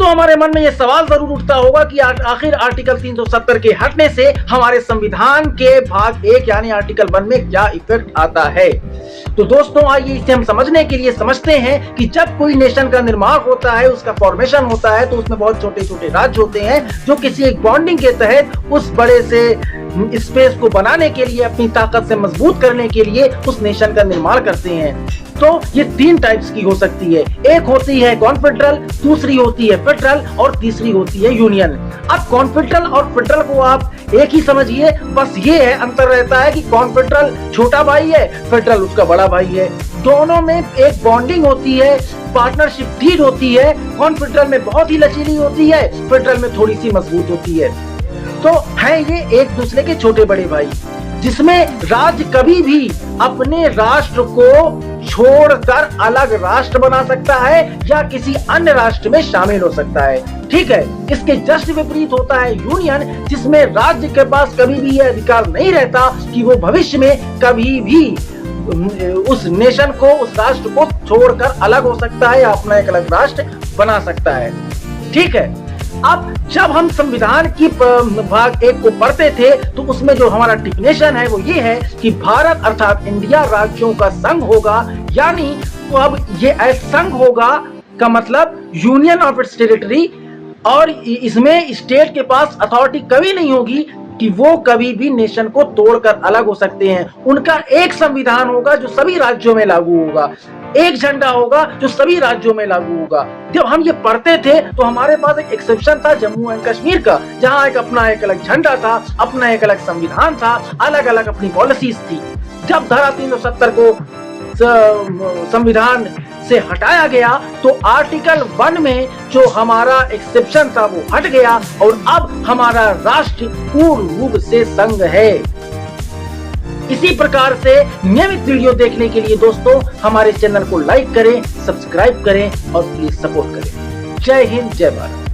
दोस्तों हमारे मन में यह सवाल जरूर उठता होगा कि आखिर आर्टिकल 370 के हटने से हमारे संविधान के भाग 1 यानी आर्टिकल 1 में क्या इफेक्ट आता है। तो दोस्तों आइए इसे हम समझने के लिए समझते हैं कि जब कोई नेशन का निर्माण होता है, उसका फॉर्मेशन होता है, तो उसमें बहुत छोटे छोटे राज्य होते हैं जो किसी एक बॉन्डिंग के तहत उस बड़े से स्पेस को बनाने के लिए, अपनी ताकत से मजबूत करने के लिए उस नेशन का निर्माण करते हैं। तो ये 3 टाइप्स की हो सकती है। एक होती है कॉन्फेडरल, दूसरी होती है फेडरल और तीसरी होती है यूनियन। अब कॉन्फेडरल और फेडरल को आप एक ही समझिए, बस ये है अंतर रहता है कि कॉन्फेडरल छोटा भाई है, फेडरल उसका बड़ा भाई है। दोनों में एक बॉन्डिंग होती है, पार्टनरशिप डीड होती है। कॉन्फेडरल में बहुत ही लचीली होती है, फेडरल में थोड़ी सी मजबूत होती है। तो है ये एक दूसरे के छोटे बड़े भाई, जिसमें राज्य कभी भी अपने राष्ट्र को छोड़कर अलग राष्ट्र बना सकता है या किसी अन्य राष्ट्र में शामिल हो सकता है। ठीक है, इसके जस्ट विपरीत होता है यूनियन, जिसमें राज्य के पास कभी भी यह अधिकार नहीं रहता कि वो भविष्य में कभी भी उस नेशन को, उस राष्ट्र को छोड़कर अलग हो सकता है या अपना एक अलग राष्ट्र बना सकता है। ठीक है, अब जब हम संविधान की भाग 1 को पढ़ते थे तो उसमें जो हमारा डिफिनेशन है वो ये है कि भारत अर्थात इंडिया राज्यों का संघ होगा, यानी तो अब ये संघ होगा का मतलब यूनियन ऑफ इट्स टेरिटरी, और इसमें स्टेट के पास अथॉरिटी कभी नहीं होगी कि वो कभी भी नेशन को तोड़कर अलग हो सकते हैं। उनका एक संविधान होगा जो सभी राज्यों में लागू होगा, एक झंडा होगा जो सभी राज्यों में लागू होगा। जब हम ये पढ़ते थे तो हमारे पास एक एक्सेप्शन था जम्मू एंड कश्मीर का, जहां एक अपना एक अलग झंडा था, अपना एक अलग संविधान था, अलग अलग अपनी पॉलिसीज थी। जब धारा 370 को संविधान से हटाया गया तो आर्टिकल 1 में जो हमारा एक्सेप्शन था वो हट गया और अब हमारा राष्ट्र पूर्ण रूप से संघ है। इसी प्रकार से नियमित वीडियो देखने के लिए दोस्तों हमारे चैनल को लाइक करें, सब्सक्राइब करें और प्लीज सपोर्ट करें। जय हिंद, जय भारत।